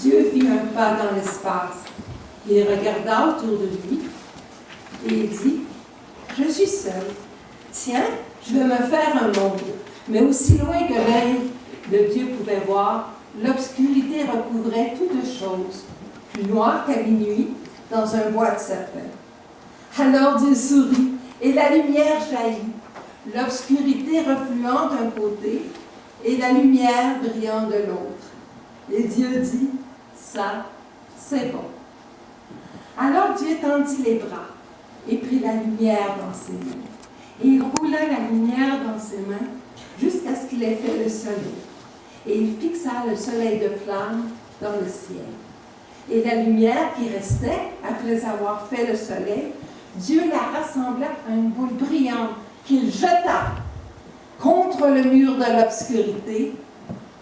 Dieu fit un pas dans l'espace. Il regarda autour de lui et il dit, « Je suis seul. Tiens, je vais me faire un monde. » Mais aussi loin que l'œil de Dieu pouvait voir, l'obscurité recouvrait toutes choses, plus noire qu'à minuit, dans un bois de sapin. Alors Dieu sourit, et la lumière jaillit, l'obscurité refluant d'un côté, et la lumière brillant de l'autre. Et Dieu dit, « Ça, c'est bon. » Alors Dieu tendit les bras, et prit la lumière dans ses mains. Et il roula la lumière dans ses mains, jusqu'à ce qu'il ait fait le soleil. Et il fixa le soleil de flamme dans le ciel. Et la lumière qui restait, après avoir fait le soleil, Dieu la rassembla à une boule brillante qu'il jeta contre le mur de l'obscurité,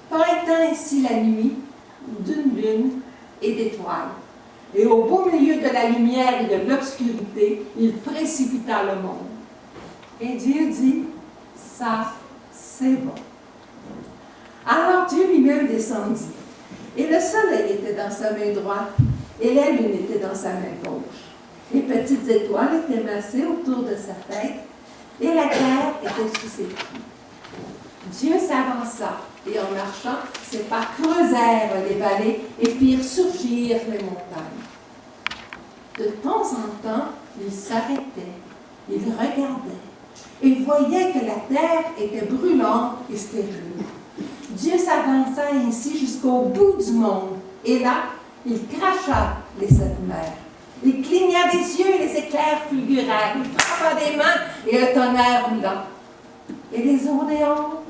paraîtant ainsi la nuit d'une lune et d'étoiles. Et au beau milieu de la lumière et de l'obscurité, il précipita le monde. Et Dieu dit, « Ça, c'est bon. » Alors Dieu lui-même descendit, et le soleil était dans sa main droite, et la lune était dans sa main gauche. Les petites étoiles étaient massées autour de sa tête, et la terre était sous ses pieds. Dieu s'avança, et en marchant, ses pas creusèrent les vallées et firent surgir les montagnes. De temps en temps, il s'arrêtait, il regardait, et voyait que la terre était brûlante et stérile. Dieu s'avança ainsi jusqu'au bout du monde, et là, il cracha les sept mers. Il cligna des yeux et les éclairs fulgurèrent. Il frappa des mains et le tonnerre roula. Et les eaux néantes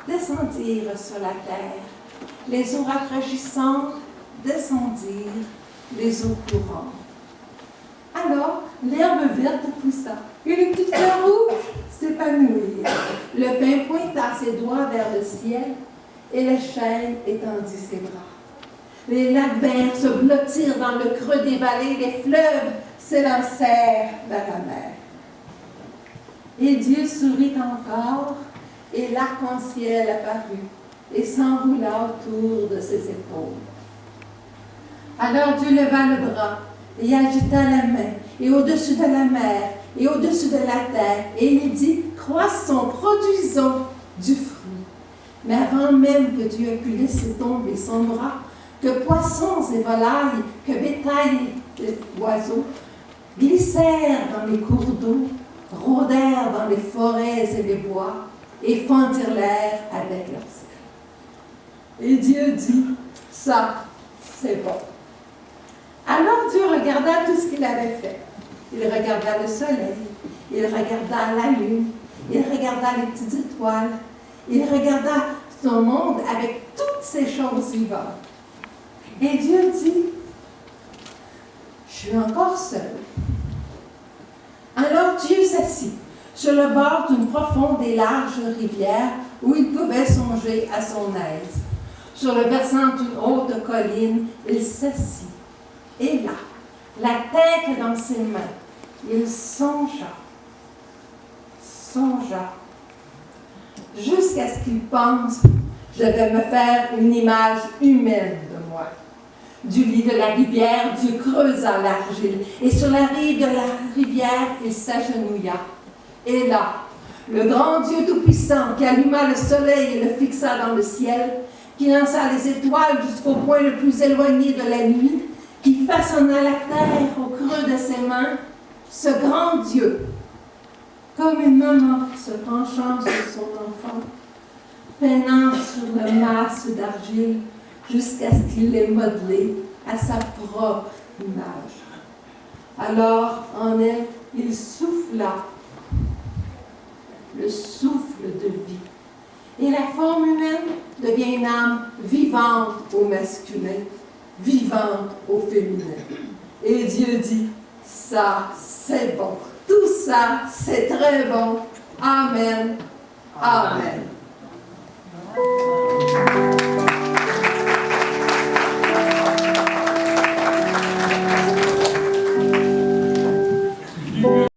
descendirent sur la terre. Les eaux rafraîchissantes descendirent, les eaux courantes. Alors, l'herbe verte poussa, et les petites fleurs rouges s'épanouirent. Le pin pointa ses doigts vers le ciel, et le chêne étendit ses bras. Les lacs verts se blottirent dans le creux des vallées, les fleuves s'élancèrent vers la mer. Et Dieu sourit encore, et l'arc-en-ciel apparut, et s'enroula autour de ses épaules. Alors Dieu leva le bras, et agita la main, et au-dessus de la mer, et au-dessus de la terre, et il dit, « Croissons, produisons du fruit. » Mais avant même que Dieu ait pu laisser tomber son bras, que poissons et volailles, que bétail et oiseaux glissèrent dans les cours d'eau, rôdèrent dans les forêts et les bois, et fendirent l'air avec leurs ailes. Et Dieu dit, « Ça, c'est bon. » Alors Dieu regarda tout ce qu'il avait fait. Il regarda le soleil, il regarda la lune, il regarda les petites étoiles, il regarda son monde avec toutes ces choses vivantes. Et Dieu dit, « Je suis encore seul. » Alors Dieu s'assit sur le bord d'une profonde et large rivière où il pouvait songer à son aise. Sur le versant d'une haute colline, il s'assit. Et là, la tête dans ses mains, il songea, jusqu'à ce qu'il pense, je vais me faire une image humaine de moi. Du lit de la rivière, Dieu creusa l'argile, et sur la rive de la rivière, il s'agenouilla. Et là, le grand Dieu Tout-Puissant qui alluma le soleil et le fixa dans le ciel, qui lança les étoiles jusqu'au point le plus éloigné de la nuit, qui façonna la terre au creux de ses mains, ce grand Dieu, comme une maman se penchant sur son enfant, peinant sur la masse d'argile jusqu'à ce qu'il l'ait modelé à sa propre image. Alors, en elle, il souffla le souffle de vie. Et la forme humaine devient une âme vivante au masculin, vivante au féminin. Et Dieu dit, ça, c'est bon. Tout ça, c'est très bon. Amen. Amen.